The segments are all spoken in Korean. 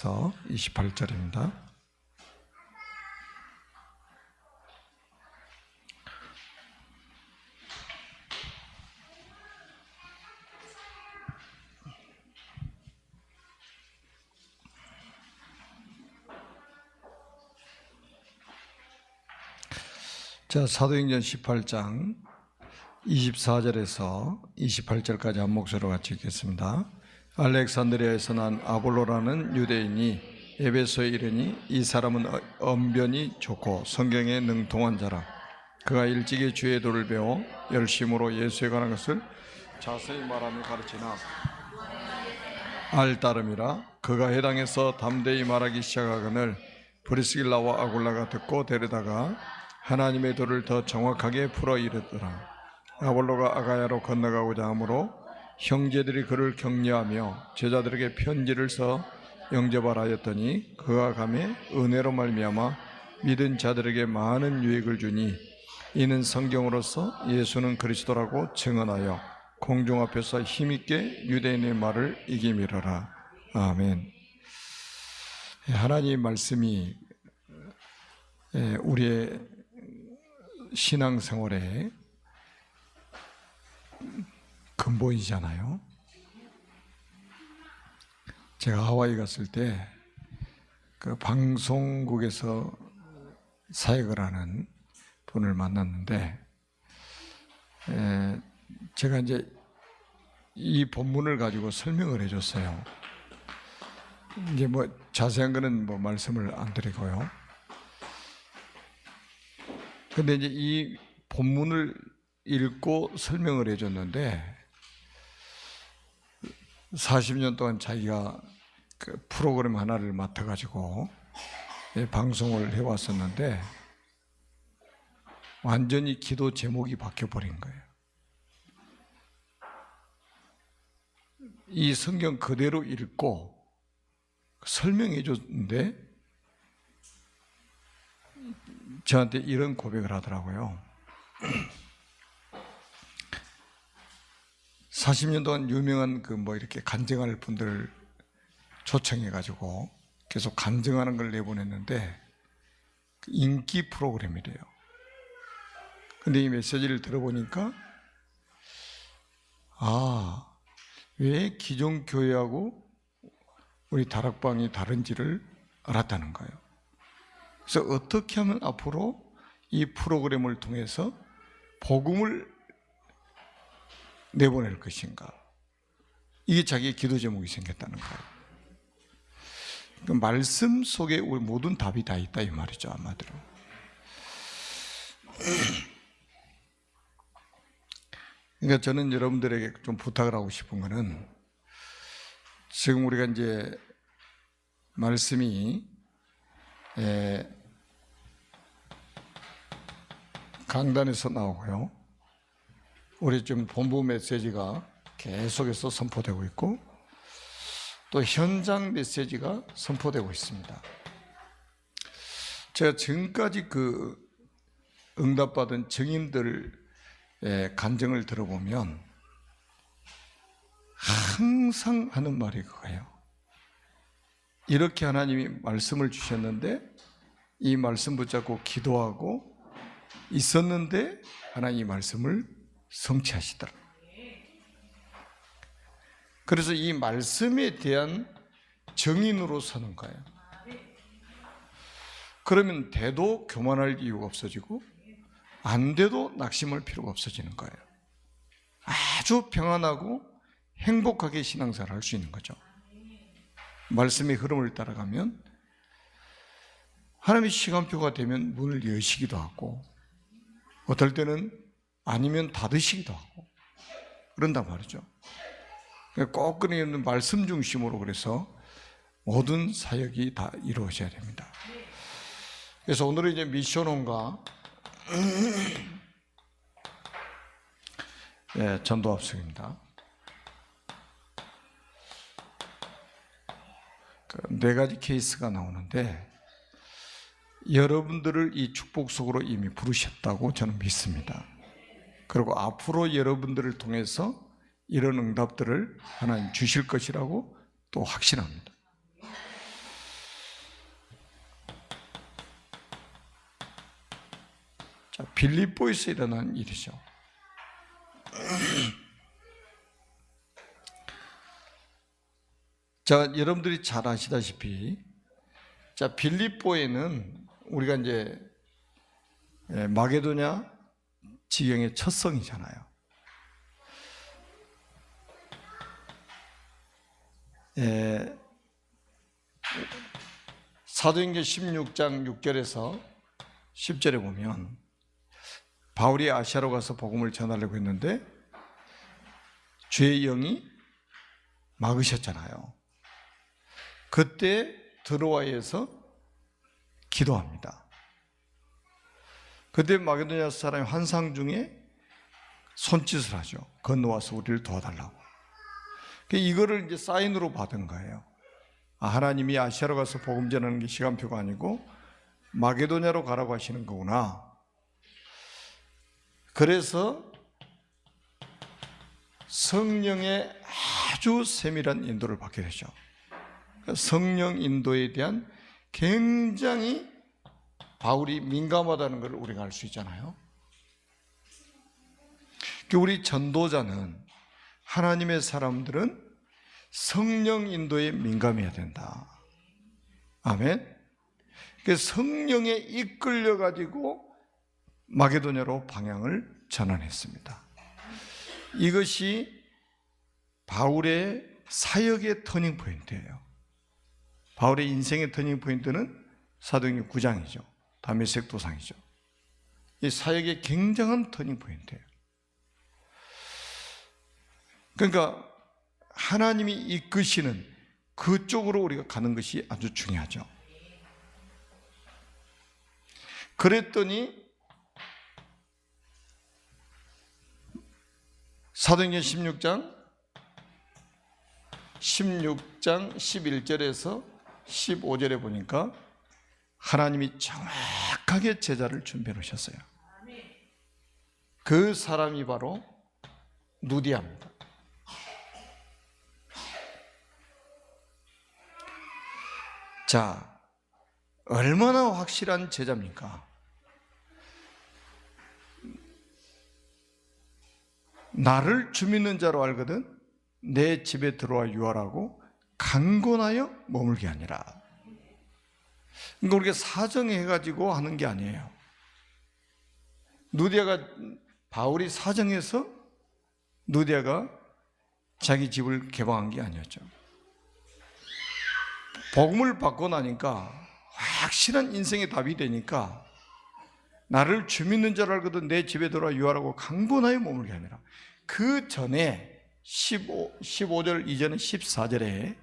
28절입니다. 자, 사도행전 18장 24절에서 28절까지 한 목소리로 같이 읽겠습니다. 알렉산드리아에서 난 아볼로라는 유대인이 에베소에 이르니 이 사람은 언변이 좋고 성경에 능통한 자라. 그가 일찍이 주의 도를 배워 열심으로 예수에 관한 것을 자세히 말하며 가르치나 알 따름이라. 그가 해당에서 담대히 말하기 시작하거늘 브리스길라와 아굴라가 듣고 데려다가 하나님의 도를 더 정확하게 풀어 이르더라. 아볼로가 아가야로 건너가고자 하므로 형제들이 그를 격려하며 제자들에게 편지를 써 영접하라 하였더니 그가 가매 은혜로 말미암아 믿은 자들에게 많은 유익을 주니 이는 성경으로서 예수는 그리스도라고 증언하여 공중 앞에서 힘있게 유대인의 말을 이기미르라. 아멘. 하나님의 말씀이 우리의 신앙생활에 근본이잖아요. 제가 하와이 갔을 때 그 방송국에서 사역을 하는 분을 만났는데 제가 이제 이 본문을 가지고 설명을 해줬어요. 이제 뭐 자세한 거는 뭐 말씀을 안 드리고요. 근데 이제 이 본문을 읽고 설명을 해줬는데 40년 동안 자기가 그 프로그램 하나를 맡아가지고 방송을 해왔었는데 완전히 기도 제목이 바뀌어버린 거예요. 이 성경 그대로 읽고 설명해 줬는데 저한테 이런 고백을 하더라고요. 40년 동안 유명한 그 뭐 이렇게 간증할 분들 초청해가지고 계속 간증하는 걸 내보냈는데 인기 프로그램이래요. 근데 이 메시지를 들어보니까 왜 기존 교회하고 우리 다락방이 다른지를 알았다는 거예요. 그래서 어떻게 하면 앞으로 이 프로그램을 통해서 복음을 내보낼 것인가, 이게 자기의 기도 제목이 생겼다는 거예요. 그 말씀 속에 우리 모든 답이 다 있다 이 말이죠, 아마도. 그러니까 저는 여러분들에게 좀 부탁을 하고 싶은 거는, 지금 우리가 이제 말씀이 강단에서 나오고요, 우리 지금 본부 메시지가 계속해서 선포되고 있고 또 현장 메시지가 선포되고 있습니다. 제가 지금까지 그 응답받은 증인들의 간증을 들어보면 항상 하는 말이 그거예요. 이렇게 하나님이 말씀을 주셨는데 이 말씀 붙잡고 기도하고 있었는데 하나님이 말씀을 성취하시더라. 그래서 이 말씀에 대한 증인으로 서는 거예요. 그러면 돼도 교만할 이유가 없어지고 안 돼도 낙심할 필요가 없어지는 거예요. 아주 평안하고 행복하게 신앙생활을 할 수 있는 거죠. 말씀의 흐름을 따라가면 하나님의 시간표가 되면 문을 여시기도 하고 어떨 때는 아니면 닫으시기도 하고 그런단 말이죠. 꼭 그는 말씀 중심으로 그래서 모든 사역이 다 이루어져야 됩니다. 그래서 오늘은 이제 미션원과 전도 합숙입니다. 네 가지 케이스가 나오는데 여러분들을 이 축복 속으로 이미 부르셨다고 저는 믿습니다. 그리고 앞으로 여러분들을 통해서 이런 응답들을 하나님 주실 것이라고 또 확신합니다. 자, 빌립보에서 일어난 일이죠. 자, 여러분들이 잘 아시다시피, 자, 빌립보에는 우리가 이제 마게도냐 지경의 첫 성이잖아요. 사도행전 16장 6절에서 10절에 보면 바울이 아시아로 가서 복음을 전하려고 했는데 주의 영이 막으셨잖아요. 그때 드로아에서 기도합니다. 그때 마게도냐 사람이 환상 중에 손짓을 하죠. 건너와서 우리를 도와달라고. 이거를 이제 사인으로 받은 거예요. 하나님이 아시아로 가서 복음 전하는 게 시간표가 아니고 마게도냐로 가라고 하시는 거구나. 그래서 성령의 아주 세밀한 인도를 받게 되죠. 성령 인도에 대한 굉장히 바울이 민감하다는 걸 우리가 알 수 있잖아요. 우리 전도자는, 하나님의 사람들은 성령 인도에 민감해야 된다. 아멘. 성령에 이끌려 가지고 마게도냐로 방향을 전환했습니다. 이것이 바울의 사역의 터닝 포인트예요. 바울의 인생의 터닝 포인트는 사도행전 9장이죠. 다메섹 도상이죠. 이 사역의 굉장한 터닝 포인트예요. 그러니까 하나님이 이끄시는 그쪽으로 우리가 가는 것이 아주 중요하죠. 그랬더니 사도행전 16장 11절에서 15절에 보니까 하나님이 정확하게 제자를 준비해 놓으셨어요. 그 사람이 바로 누디아입니다. 자, 얼마나 확실한 제자입니까? 나를 주 믿는 자로 알거든 내 집에 들어와 유하라고 강권하여 머물게 하니라. 그러니까 우리가 사정해가지고 하는 게 아니에요. 누디아가, 바울이 사정해서 누디아가 자기 집을 개방한 게 아니었죠. 복음을 받고 나니까 확실한 인생의 답이 되니까 나를 주 믿는 자로 알거든 내 집에 들어와 유하라고 강권하여 머물게 하니라. 그 전에 15절 이전에 14절에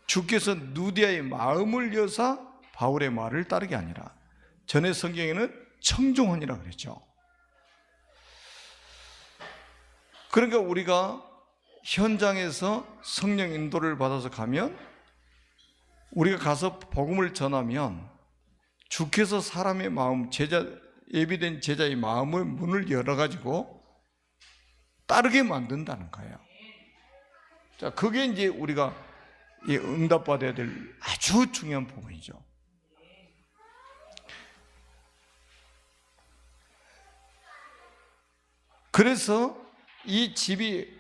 주께서 누디아의 마음을 여사 바울의 말을 따르게 하니라. 전에 성경에는 청종하니라 그랬죠. 그러니까 우리가 현장에서 성령 인도를 받아서 가면, 우리가 가서 복음을 전하면 주께서 사람의 마음, 예비된 제자의 마음의 문을 열어가지고 따르게 만든다는 거예요. 자, 그게 이제 우리가 응답받아야 될 아주 중요한 부분이죠. 그래서 이 집이,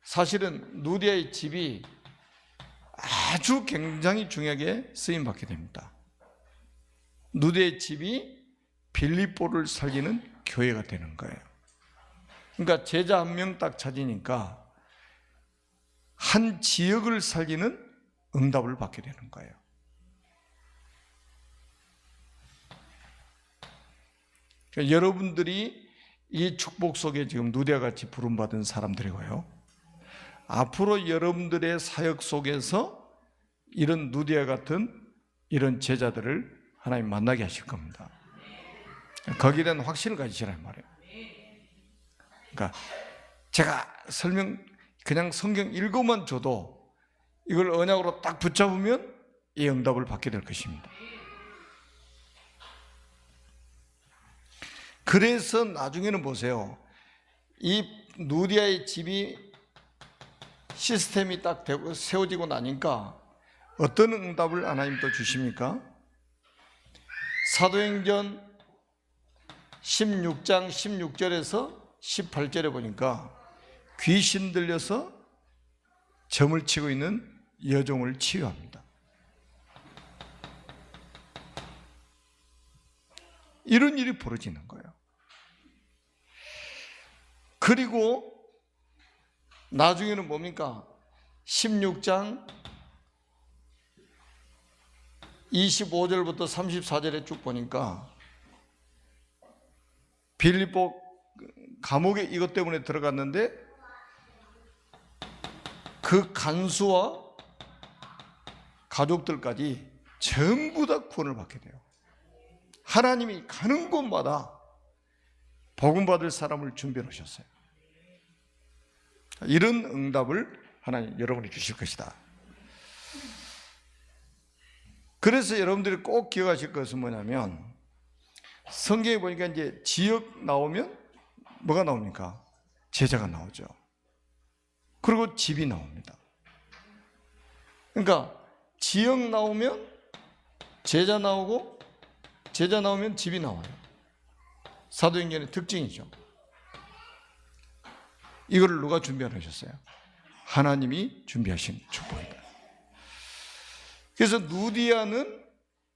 사실은 누디아의 집이 아주 굉장히 중요하게 쓰임받게 됩니다. 누디아의 집이 빌립보를 살리는 교회가 되는 거예요. 그러니까 제자 한 명 딱 찾으니까 한 지역을 살리는 응답을 받게 되는 거예요. 그러니까 여러분들이 이 축복 속에 지금 누디아같이 부름받은 사람들이고요, 앞으로 여러분들의 사역 속에서 이런 누디아 같은 이런 제자들을 하나님 만나게 하실 겁니다. 거기에 대한 확신을 가지시란 말이에요. 그러니까 제가 그냥 성경 읽어만 줘도 이걸 언약으로 딱 붙잡으면 이 응답을 받게 될 것입니다. 그래서 나중에는 보세요. 이 누디아의 집이 시스템이 딱 세워지고 나니까 어떤 응답을 하나님 또 주십니까? 사도행전 16장 16절에서 18절에 보니까 귀신 들려서 점을 치고 있는 여종을 치유합니다. 이런 일이 벌어지는 거예요. 그리고 나중에는 뭡니까? 16장 25절부터 34절에 쭉 보니까 빌립보 감옥에 이것 때문에 들어갔는데 그 간수와 가족들까지 전부 다 구원을 받게 돼요. 하나님이 가는 곳마다 복음 받을 사람을 준비해 놓으셨어요. 이런 응답을 하나님 여러분이 주실 것이다. 그래서 여러분들이 꼭 기억하실 것은 뭐냐면, 성경에 보니까 이제 지역 나오면 뭐가 나옵니까? 제자가 나오죠. 그리고 집이 나옵니다. 그러니까 지역 나오면 제자 나오고, 제자 나오면 집이 나와요. 사도행전의 특징이죠. 이거를 누가 준비해 놓으셨어요? 하나님이 준비하신 축복이다. 그래서 누디아는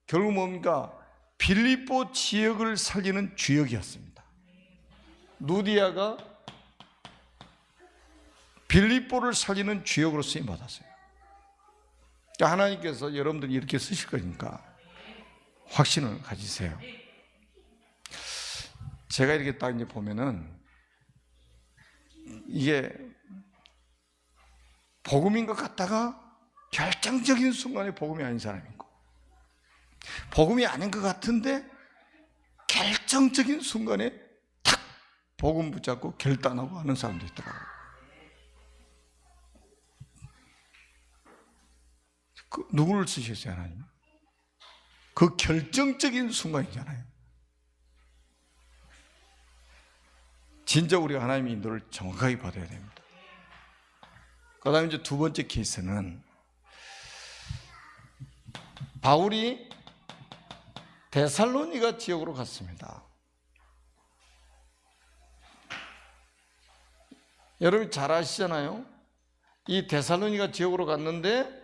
결국 뭡니까? 빌립보 지역을 살리는 주역이었습니다. 누디아가 빌립보를 살리는 주역으로 쓰임받았어요. 그러니까 하나님께서 여러분들이 이렇게 쓰실 거니까 확신을 가지세요. 제가 이렇게 딱 이제 보면은 이게 복음인 것 같다가 결정적인 순간에 복음이 아닌 사람이 있고, 복음이 아닌 것 같은데 결정적인 순간에 탁 복음 붙잡고 결단하고 하는 사람도 있더라고요. 누구를 쓰셨어요, 하나님? 그 결정적인 순간이잖아요. 진짜 우리가 하나님의 인도를 정확하게 받아야 됩니다. 그 다음에 이제 두 번째 케이스는 바울이 데살로니가 지역으로 갔습니다. 여러분 잘 아시잖아요. 이 데살로니가 지역으로 갔는데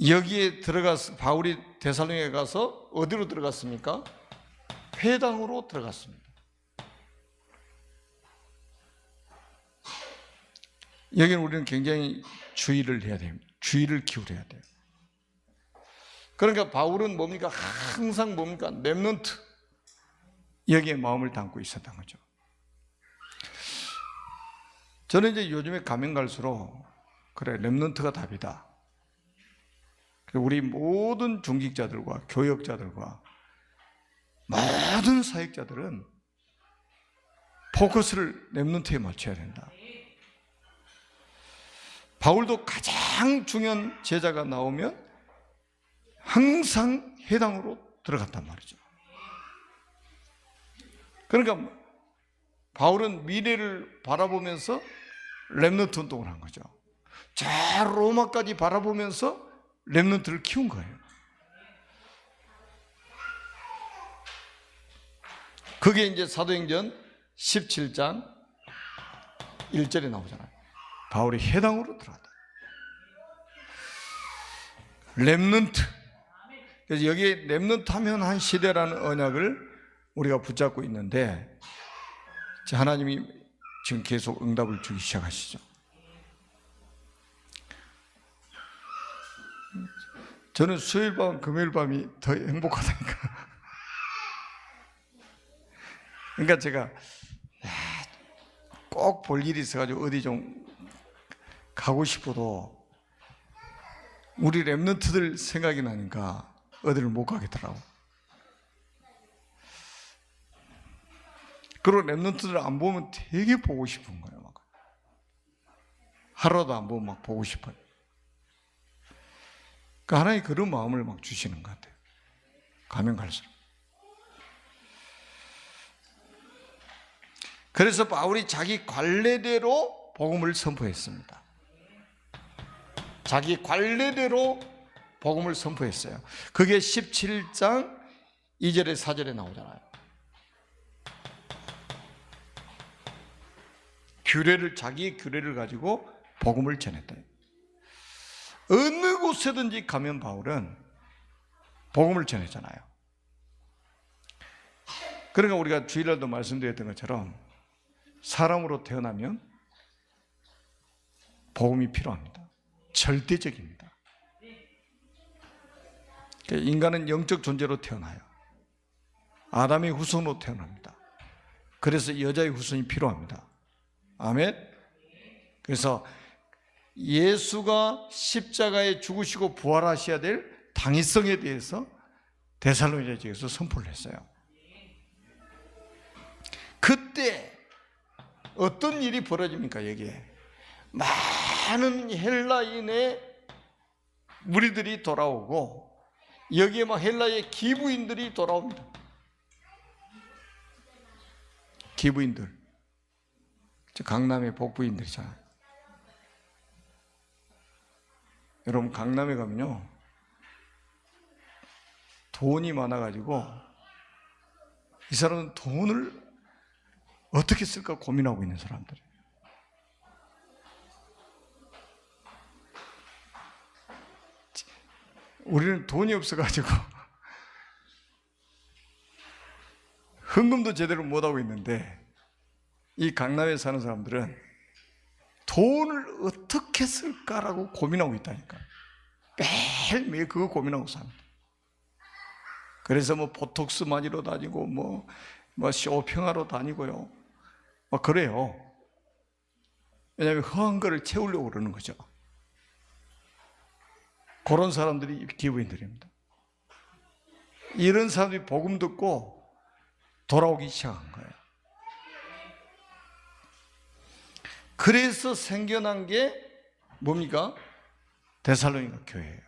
여기에 들어가서 바울이 데살로니가에 가서 어디로 들어갔습니까? 회당으로 들어갔습니다. 여기는 우리는 굉장히 주의를 해야 됩니다. 주의를 기울여야 돼요. 그러니까 바울은 뭡니까? 항상 뭡니까? 렘넌트, 여기에 마음을 담고 있었던 거죠. 저는 이제 요즘에 가면 갈수록 그래, 렘넌트가 답이다. 우리 모든 중직자들과 교역자들과 모든 사역자들은 포커스를 렘넌트에 맞춰야 된다. 바울도 가장 중요한 제자가 나오면 항상 회당으로 들어갔단 말이죠. 그러니까 바울은 미래를 바라보면서 렘넌트 운동을 한 거죠. 저 로마까지 바라보면서 렘넌트를 키운 거예요. 그게 이제 사도행전 17장 1절에 나오잖아요. 바울이 회당으로 들어갔다. 렘넌트. 그래서 여기에 렘넌트 하면 한 시대라는 언약을 우리가 붙잡고 있는데, 하나님이 지금 계속 응답을 주기 시작하시죠. 저는 수요일 밤, 금요일 밤이 더 행복하다니까. 그러니까 제가 꼭 볼 일이 있어가지고 어디 좀 가고 싶어도 우리 렘넌트들 생각이 나니까 어디를 못 가겠더라고. 그리고 렘넌트들 안 보면 되게 보고 싶은 거예요. 막. 하루도 안 보면 막 보고 싶어요. 그러니까 하나님 그런 마음을 막 주시는 것 같아요. 가면 갈수록. 그래서 바울이 자기 관례대로 복음을 선포했습니다. 자기 관례대로 복음을 선포했어요. 그게 17장 2절에 4절에 나오잖아요. 자기의 규례를 가지고 복음을 전했다. 어느 곳에든지 가면 바울은 복음을 전했잖아요. 그러니까 우리가 주일날도 말씀드렸던 것처럼 사람으로 태어나면 복음이 필요합니다. 절대적입니다. 인간은 영적 존재로 태어나요. 아담의 후손으로 태어납니다. 그래서 여자의 후손이 필요합니다. 아멘. 그래서 예수가 십자가에 죽으시고 부활하셔야 될 당위성에 대해서 데살로니가서에서 선포를 했어요. 그때 어떤 일이 벌어집니까? 여기에 많은 헬라인의 무리들이 돌아오고 여기에 막 헬라의 기부인들이 돌아옵니다. 기부인들, 강남의 복부인들이잖아요. 여러분 강남에 가면요 돈이 많아가지고 이 사람은 돈을 어떻게 쓸까 고민하고 있는 사람들이에요. 우리는 돈이 없어가지고 헌금도 제대로 못하고 있는데 이 강남에 사는 사람들은 돈을 어떻게 쓸까라고 고민하고 있다니까. 매일매일 그거 고민하고 삽니다. 그래서 뭐 보톡스 맞으러 다니고 뭐 쇼핑하러 다니고요. 막 그래요. 왜냐하면 허한 거를 채우려고 그러는 거죠. 그런 사람들이 기부인들입니다. 이런 사람들이 복음 듣고 돌아오기 시작한 거예요. 그래서 생겨난 게 뭡니까? 데살로니가 교회예요.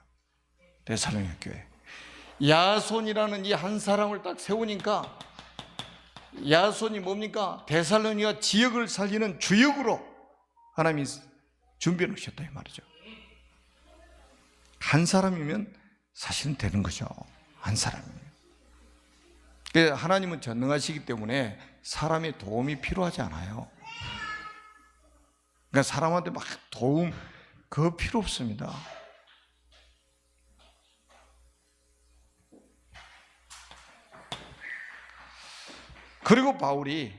데살로니가 교회. 야손이라는 이 한 사람을 딱 세우니까 야손이 뭡니까? 데살로니가 지역을 살리는 주역으로 하나님이 준비해 놓으셨다 이 말이죠. 한 사람이면 사실은 되는 거죠. 한 사람이면. 하나님은 전능하시기 때문에 사람의 도움이 필요하지 않아요. 그러니까 사람한테 막 도움 그거 필요 없습니다. 그리고 바울이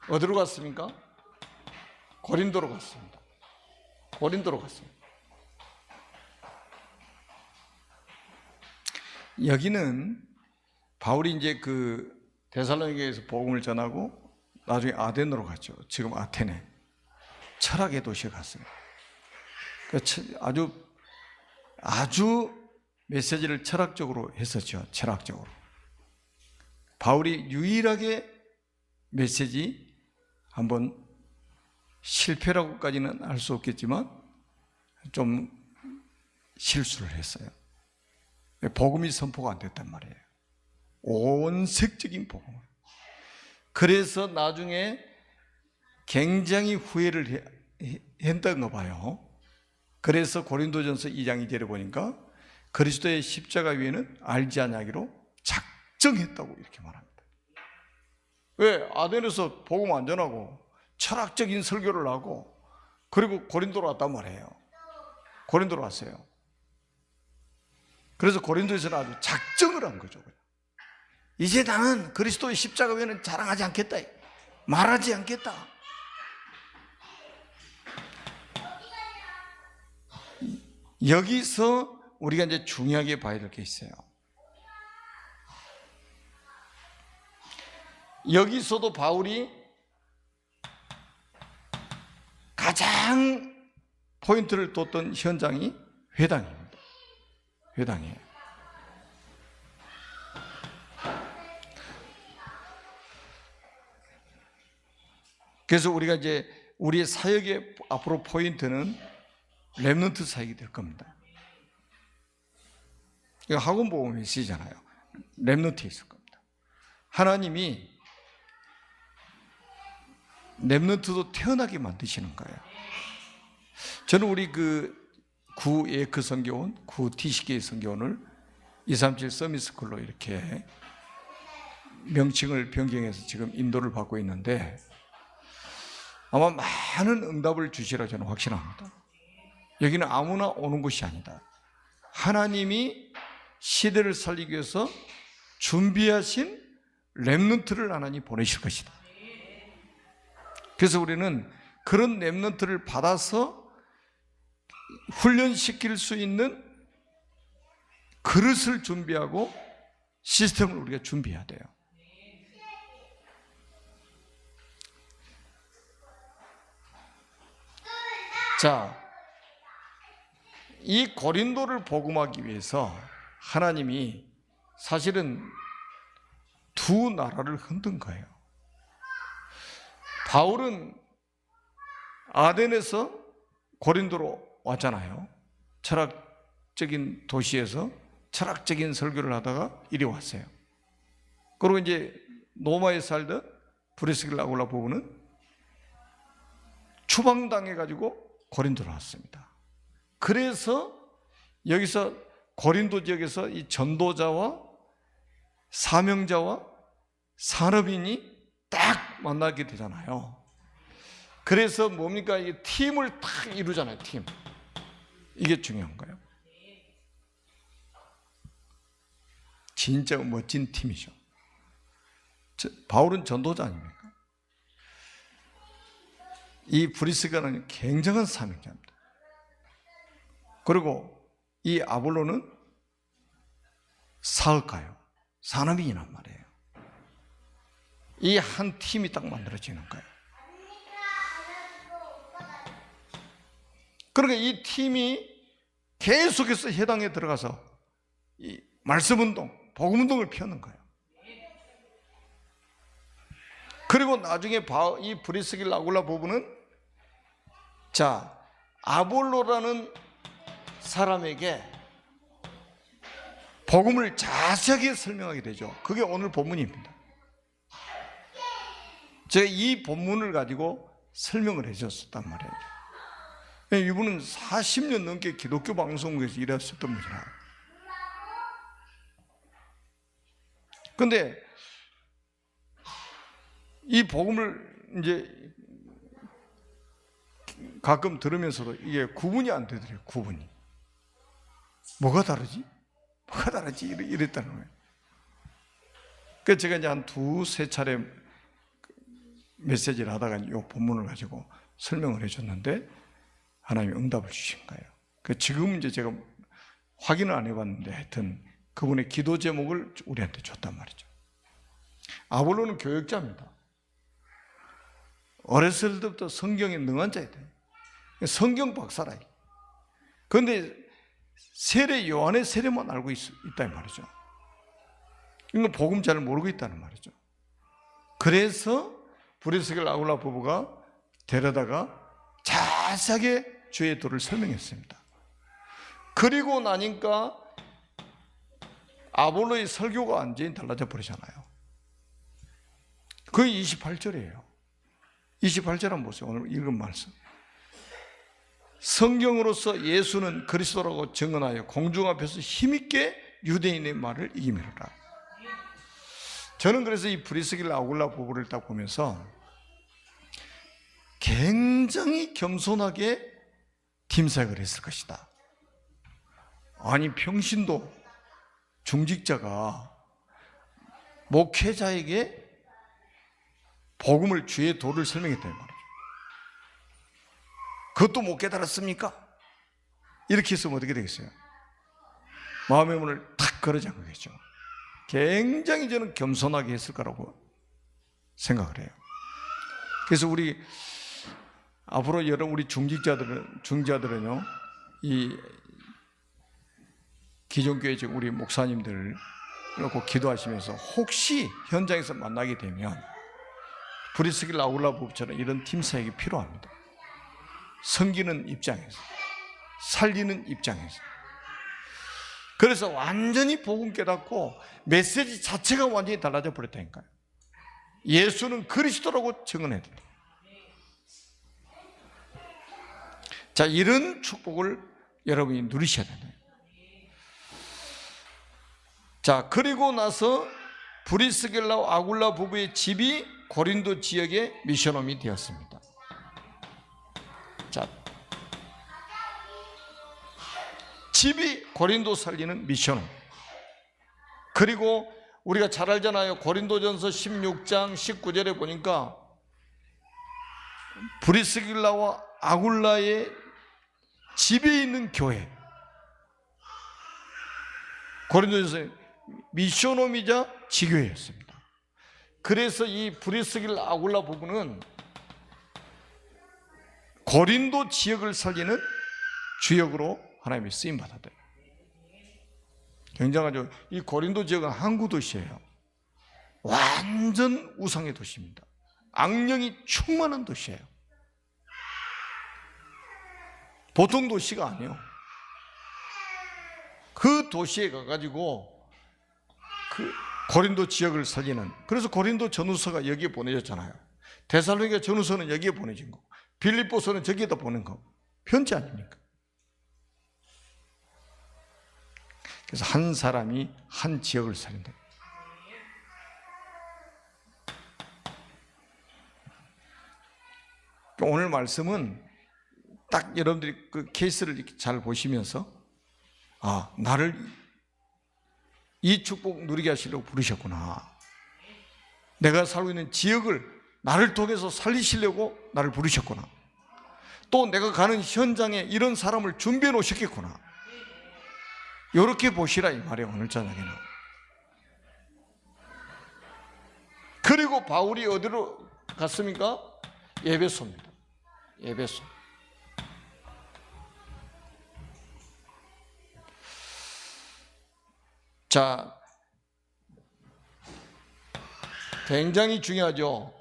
어디로 갔습니까? 고린도로 갔습니다. 고린도로 갔습니다. 여기는 바울이 이제 그 데살로니가에서 복음을 전하고 나중에 아덴으로 갔죠. 지금 아테네. 철학의 도시에 갔어요. 아주 메시지를 철학적으로 했었죠. 철학적으로. 바울이 유일하게 메시지 한번 실패라고까지는 할 수 없겠지만 좀 실수를 했어요. 복음이 선포가 안 됐단 말이에요. 온색적인 복음. 그래서 나중에 굉장히 후회를 했던가 봐요. 그래서 고린도전서 2장 2절에 보니까 그리스도의 십자가 위에는 알지 아니하기로 작정했다고 이렇게 말합니다. 왜? 아덴에서 복음 안 전하고 철학적인 설교를 하고 그리고 고린도로 왔단 말이에요. 고린도로 왔어요. 그래서 고린도에서는 아주 작정을 한 거죠. 이제 나는 그리스도의 십자가 위에는 자랑하지 않겠다. 말하지 않겠다. 여기서 우리가 이제 중요하게 봐야 될 게 있어요. 여기서도 바울이 가장 포인트를 뒀던 현장이 회당입니다. 회당이에요. 그래서 우리가 이제 우리의 사역의 앞으로 포인트는 렘넌트 사역이 될 겁니다. 이거 학원 보험 메시지잖아요. 렘넌트에 있을 겁니다. 하나님이 렘넌트도 태어나게 만드시는 거예요. 저는 우리 구 에크 성교원, 구 티시계 성교원을 237 서밋스쿨로 이렇게 명칭을 변경해서 지금 인도를 받고 있는데 아마 많은 응답을 주시라 저는 확신합니다. 여기는 아무나 오는 곳이 아니다. 하나님이 시대를 살리기 위해서 준비하신 렘넌트를 하나님 보내실 것이다. 그래서 우리는 그런 렘넌트를 받아서 훈련시킬 수 있는 그릇을 준비하고 시스템을 우리가 준비해야 돼요. 자, 이 고린도를 복음하기 위해서 하나님이 사실은 두 나라를 흔든 거예요. 바울은 아덴에서 고린도로 왔잖아요. 철학적인 도시에서 철학적인 설교를 하다가 이리 왔어요. 그리고 이제 로마에 살던 브리스길라 아굴라 부부는 추방당해가지고 고린도로 왔습니다. 그래서 여기서 고린도 지역에서 이 전도자와 사명자와 산업인이 딱 만나게 되잖아요. 그래서 뭡니까? 이 팀을 딱 이루잖아요. 팀. 이게 중요한 거예요. 진짜 멋진 팀이죠. 바울은 전도자 아닙니까? 이 브리스가는 굉장한 사명자입니다. 그리고 이 아볼로는 사업가요. 산업인이란 말이에요. 이 한 팀이 딱 만들어지는 거예요. 그러니까 이 팀이 계속해서 해당에 들어가서 이 말씀운동, 복음운동을 펴는 거예요. 그리고 나중에 이 브리스길라 아굴라 부부는 자, 아볼로라는 사람에게 복음을 자세하게 설명하게 되죠. 그게 오늘 본문입니다. 제가 이 본문을 가지고 설명을 해줬었단 말이에요. 이분은 40년 넘게 기독교 방송국에서 일하셨던 분이라. 그런데 이 복음을 이제 가끔 들으면서도 이게 구분이 안 되더래요. 구분이. 뭐가 다르지? 뭐가 다르지? 이랬다는 거예요. 그래서 제가 이제 한 두세 차례 메시지를 하다가 이 본문을 가지고 설명을 해줬는데 하나님이 응답을 주신 거예요. 지금 이제 제가 확인을 안 해봤는데 하여튼 그분의 기도 제목을 우리한테 줬단 말이죠. 아볼로는 교역자입니다. 어렸을 때부터 성경에 능한 자이다. 성경 박사라. 그런데 세례 요한의 세례만 알고 있다 말이죠. 이건 복음 잘 모르고 있다는 말이죠. 그래서 브리스길라 아굴라 부부가 데려다가 자세하게 주의 도를 설명했습니다. 그리고 나니까 아볼로의 설교가 완전히 달라져 버리잖아요. 그게 28절이에요. 28절 한번 보세요. 오늘 읽은 말씀. 성경으로서 예수는 그리스도라고 증언하여 공중 앞에서 힘있게 유대인의 말을 이기미로라. 저는 그래서 이 브리스길라 아굴라 부부를 딱 보면서 굉장히 겸손하게 팀사역을 했을 것이다. 아니 평신도 중직자가 목회자에게 복음을 주의 도를 설명했다는 말이에요. 그것도 못 깨달았습니까? 이렇게 했으면 어떻게 되겠어요? 마음의 문을 탁 걸어 잠그겠죠. 굉장히 저는 겸손하게 했을 거라고 생각을 해요. 그래서 우리 앞으로 우리 중자들은요, 이 기존교회 우리 목사님들 꼭 기도하시면서 혹시 현장에서 만나게 되면 브리스길라 아굴라 부부처럼 이런 팀 사역이 필요합니다. 섬기는 입장에서, 살리는 입장에서. 그래서 완전히 복음 깨닫고 메시지 자체가 완전히 달라져 버렸다니까요. 예수는 그리스도라고 증언해야 돼요. 자, 이런 축복을 여러분이 누리셔야 돼요. 자, 그리고 나서 브리스길라와 아굴라 부부의 집이 고린도 지역의 미션홈이 되었습니다. 자, 집이 고린도 살리는 미션홈. 그리고 우리가 잘 알잖아요. 고린도전서 16장 19절에 보니까 브리스길라와 아굴라의 집에 있는 교회, 고린도전서 미션홈이자 지교회였습니다. 그래서 이 브리스길라 아굴라 부부는 고린도 지역을 살리는 주역으로 하나님이 쓰임 받았대요. 굉장하죠. 이 고린도 지역은 항구 도시예요. 완전 우상의 도시입니다. 악령이 충만한 도시예요. 보통 도시가 아니에요. 그 도시에 가가지고 그 고린도 지역을 살리는, 그래서 고린도 전후서가 여기에 보내졌잖아요. 데살로니가 전후서는 여기에 보내진 거고, 빌립보서는 저기에다 보낸 거고, 편지 아닙니까? 그래서 한 사람이 한 지역을 살린다. 오늘 말씀은 딱 여러분들이 그 케이스를 잘 보시면서, 아, 나를 이 축복 누리게 하시려고 부르셨구나. 내가 살고 있는 지역을 나를 통해서 살리시려고 나를 부르셨구나. 또 내가 가는 현장에 이런 사람을 준비해 놓으셨겠구나. 이렇게 보시라 이 말이에요, 오늘 저녁에는. 그리고 바울이 어디로 갔습니까? 에베소입니다. 에베소. 자, 굉장히 중요하죠.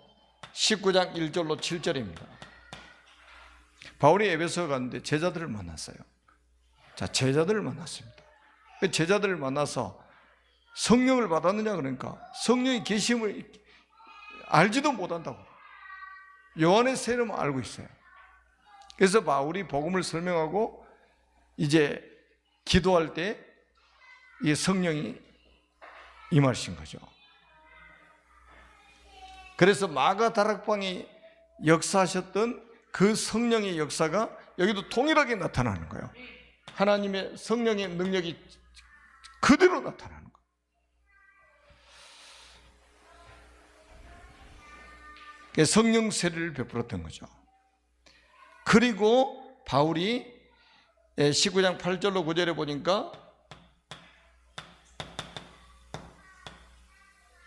19장 1절로 7절입니다. 바울이 에베소에 갔는데 제자들을 만났어요. 자, 제자들을 만났습니다. 제자들을 만나서 성령을 받았느냐 그러니까 성령의 계심을 알지도 못한다고. 요한의 세례만 알고 있어요. 그래서 바울이 복음을 설명하고 이제 기도할 때 이 성령이 임하신 거죠. 그래서 마가 다락방이 역사하셨던 그 성령의 역사가 여기도 동일하게 나타나는 거예요. 하나님의 성령의 능력이 그대로 나타나는 거예요. 성령 세례를 베풀었던 거죠. 그리고 바울이 19장 8절로 9절에 보니까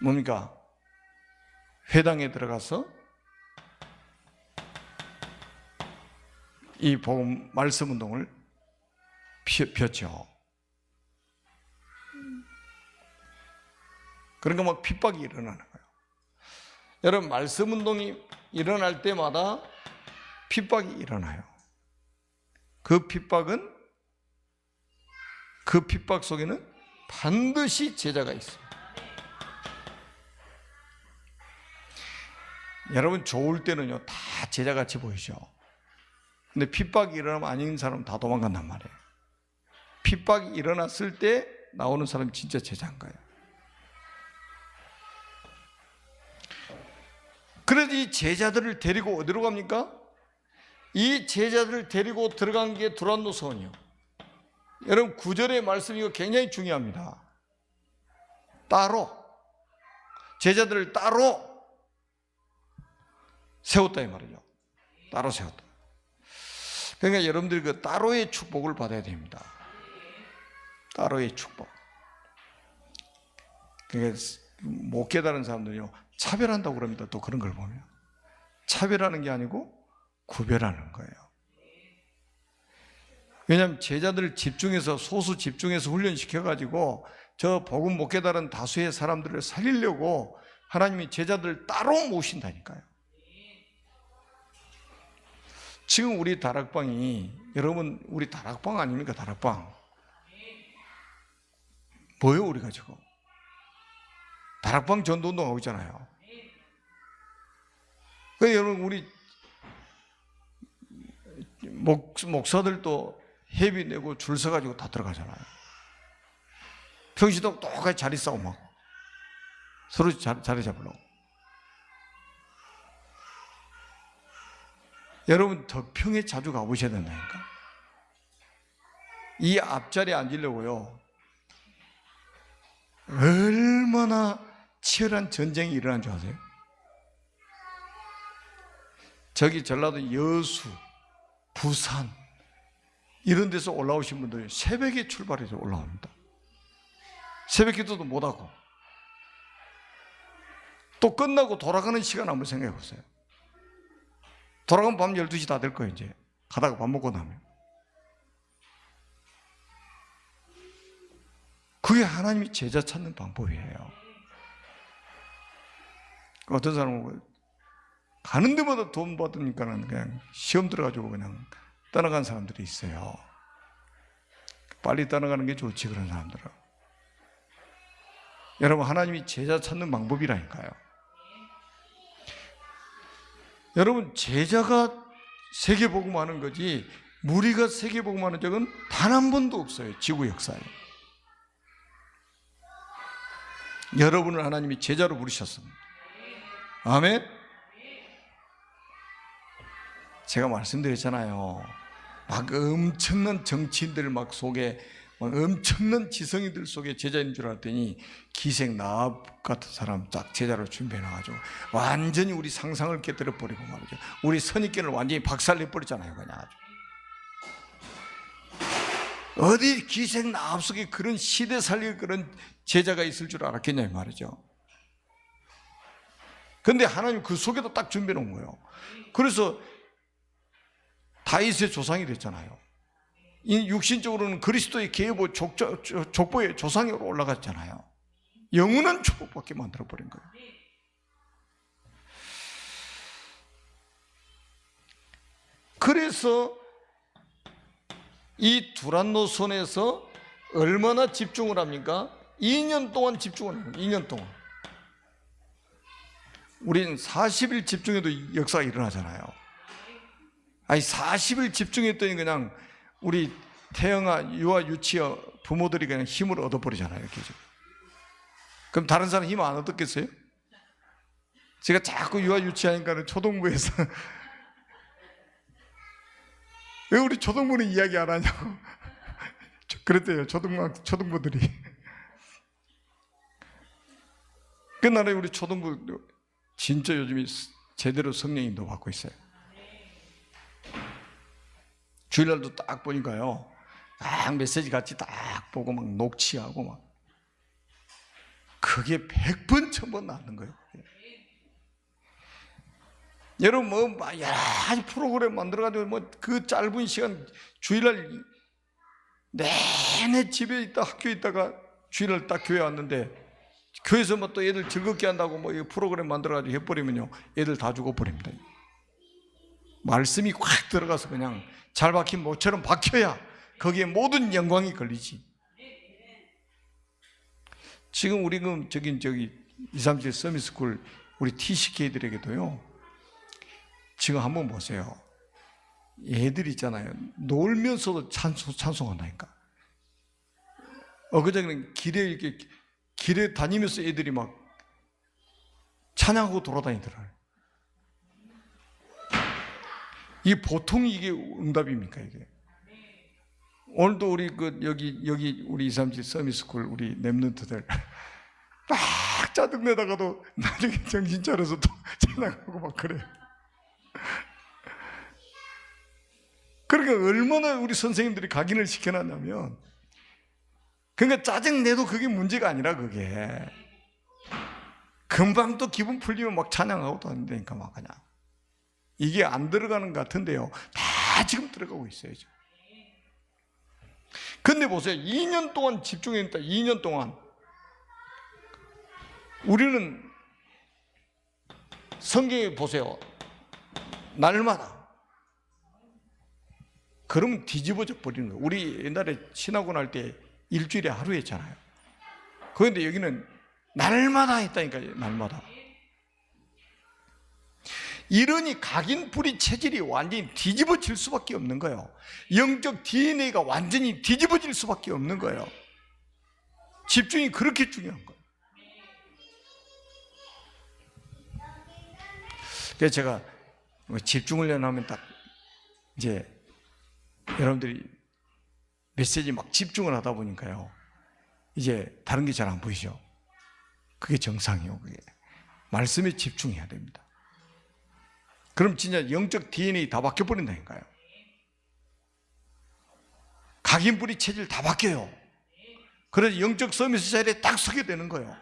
뭡니까? 회당에 들어가서 이 복음 말씀 운동을 폈죠. 그러니까 막 핍박이 일어나는 거예요. 여러분, 말씀 운동이 일어날 때마다 핍박이 일어나요. 그 핍박 속에는 반드시 제자가 있어요. 여러분, 좋을 때는요 다 제자같이 보이죠. 근데 핍박이 일어나면 아닌 사람은 다 도망간단 말이에요. 핍박이 일어났을 때 나오는 사람이 진짜 제자인 거예요. 그래서 이 제자들을 데리고 어디로 갑니까? 이 제자들을 데리고 들어간 게 두란노 성이요. 여러분, 9절의 말씀 이거 굉장히 중요합니다. 따로 제자들을 따로 세웠다 이 말이죠. 따로 세웠다. 그러니까 여러분들이 그 따로의 축복을 받아야 됩니다. 따로의 축복. 그러니까 못 깨달은 사람들이요 차별한다고 그럽니다. 또 그런 걸 보면 차별하는 게 아니고 구별하는 거예요. 왜냐하면 제자들을 집중해서 소수 집중해서 훈련시켜가지고 저 복음 못 깨달은 다수의 사람들을 살리려고 하나님이 제자들을 따로 모신다니까요. 지금 우리 다락방이, 여러분 우리 다락방 아닙니까? 다락방 뭐예요 우리가 지금? 다락방 전도운동하고 있잖아요. 그러니까 여러분 우리 목사들도 회비 내고 줄 서가지고 다 들어가잖아요. 평시도 똑같이 자리 싸움하고 서로 자리 잡으려고. 여러분 덕평에 자주 가보셔야 된다니까. 이 앞자리에 앉으려고요 얼마나 치열한 전쟁이 일어난 줄 아세요? 저기 전라도 여수, 부산 이런 데서 올라오신 분들이 새벽에 출발해서 올라옵니다. 새벽 기도도 못하고 또 끝나고 돌아가는 시간 한번 생각해 보세요. 돌아가면 밤 12시 다 될 거예요. 이제 가다가 밥 먹고 나면. 그게 하나님이 제자 찾는 방법이에요. 어떤 사람은 가는 데마다 돈 받으니까는 그냥 시험 들어가지고 그냥 떠나간 사람들이 있어요. 빨리 떠나가는 게 좋지, 그런 사람들은. 여러분, 하나님이 제자 찾는 방법이라니까요. 여러분, 제자가 세계복음하는 거지 무리가 세계복음하는 적은 단 한 번도 없어요. 지구 역사에. 여러분을 하나님이 제자로 부르셨습니다. 아멘. 제가 말씀드렸잖아요. 막 엄청난 정치인들 막 속에 막 엄청난 지성인들 속에 제자인 줄 알았더니 기생 나합 같은 사람 딱 제자로 준비해놔가지고 완전히 우리 상상을 깨뜨려 버리고 말이죠. 우리 선입견을 완전히 박살내 버렸잖아요. 그냥 아주. 어디 기생 나합 속에 그런 시대 살릴 그런 제자가 있을 줄 알았겠냐 말이죠. 근데 하나님 그 속에도 딱 준비해 놓은 거예요. 그래서 다윗의 조상이 됐잖아요. 육신적으로는 그리스도의 계보 족보의 조상으로 올라갔잖아요. 영원한 축복받게 만들어버린 거예요. 그래서 이 두란노선에서 얼마나 집중을 합니까? 2년 동안 집중을 합니다. 2년 동안. 우린 40일 집중해도 역사가 일어나잖아요. 아니 40일 집중했더니 그냥 우리 태영아, 유아, 유치어 부모들이 그냥 힘을 얻어버리잖아요. 이렇게. 그럼 다른 사람 힘 안 얻었겠어요? 제가 자꾸 유아, 유치하니까 초등부에서 왜 우리 초등부는 이야기 안 하냐고 그랬대요. 초등부들이. 그날에 우리 초등부 진짜 요즘에 제대로 성령님도 받고 있어요. 주일날도 딱 보니까요, 딱 메시지 같이 딱 보고 막 녹취하고 막 그게 100번 1000번 나는 거예요. 여러분 뭐 여러 가지 프로그램 만들어가지고 뭐 그 짧은 시간 주일날 내내 집에 있다 학교에 있다가 주일날 딱 교회 왔는데 교회에서 뭐 또 애들 즐겁게 한다고 뭐 이 프로그램 만들어가지고 해버리면요 애들 다 죽어버립니다. 말씀이 확 들어가서 그냥 잘 박힌 모처럼 박혀야 거기에 모든 영광이 걸리지. 지금 우리 저기 237 서밋스쿨 우리 TCK들에게도요. 지금 한번 보세요. 애들 있잖아요. 놀면서도 찬송한다니까. 그전에는 길에 다니면서 애들이 막 찬양하고 돌아다니더라고요. 이게 보통 이게 응답입니까, 이게? 오늘도 우리 여기 우리 237 서밋스쿨 우리 랩런트들 막 짜증내다가도 나중에 정신 차려서 또 찬양하고 막 그래요. 그러니까 얼마나 우리 선생님들이 각인을 시켜놨냐면, 그러니까 짜증내도 그게 문제가 아니라 그게 금방 또 기분 풀리면 막 찬양하고 또 한다니까 막 그냥. 이게 안 들어가는 것 같은데요. 다 지금 들어가고 있어요. 지금. 근데 보세요. 2년 동안 집중했다. 2년 동안. 우리는 성경에 보세요. 날마다. 그러면 뒤집어져 버리는 거예요. 우리 옛날에 신학원 할 때 일주일에 하루 했잖아요. 그런데 여기는 날마다 했다니까요. 날마다. 이러니 각인뿌리 체질이 완전히 뒤집어질 수밖에 없는 거예요. 영적 DNA가 완전히 뒤집어질 수밖에 없는 거예요. 집중이 그렇게 중요한 거예요. 그래서 제가 집중을 하면 딱 이제 여러분들이 메시지 막 집중을 하다 보니까요, 이제 다른 게 잘 안 보이죠. 그게 정상이에요. 그게 말씀에 집중해야 됩니다. 그럼 진짜 영적 DNA 다 바뀌어버린다니까요. 각인뿌리 체질 다 바뀌어요. 그래서 영적 서밋 자리에 딱 서게 되는 거예요.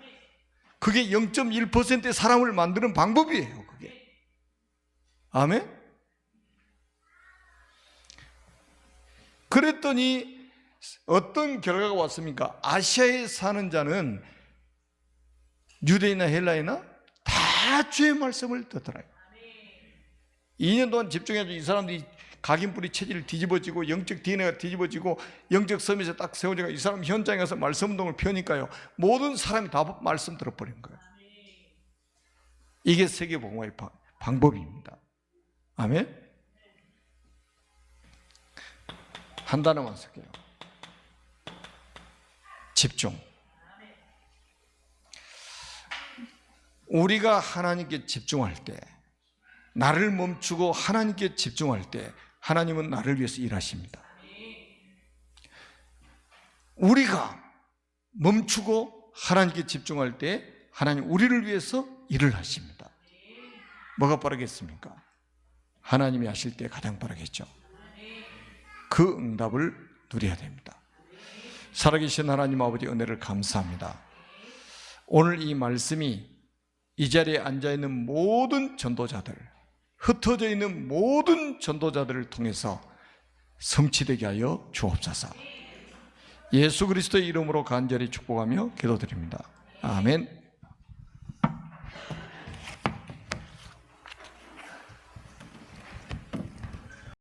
그게 0.1%의 사람을 만드는 방법이에요. 그게. 아멘? 그랬더니 어떤 결과가 왔습니까? 아시아에 사는 자는 유대인이나 헬라이나 다 주의 말씀을 듣더라고요. 2년 동안 집중해서 이 사람들이 각인뿌리 체질을 뒤집어지고 영적 DNA가 뒤집어지고 영적 서밋에 딱 세워지고 이 사람 현장에 가서 말씀 운동을 펴니까요, 모든 사람이 다 말씀 들어버린 거예요. 이게 세계복음화의 방법입니다. 아멘? 한 단어만 쓸게요. 집중. 우리가 하나님께 집중할 때, 나를 멈추고 하나님께 집중할 때 하나님은 나를 위해서 일하십니다. 우리가 멈추고 하나님께 집중할 때 하나님 우리를 위해서 일을 하십니다. 뭐가 빠르겠습니까? 하나님이 하실 때 가장 빠르겠죠. 그 응답을 누려야 됩니다. 살아계신 하나님 아버지 은혜를 감사합니다. 오늘 이 말씀이 이 자리에 앉아있는 모든 전도자들, 흩어져 있는 모든 전도자들을 통해서 성취되게 하여 주옵소서. 예수 그리스도의 이름으로 간절히 축복하며 기도드립니다. 아멘.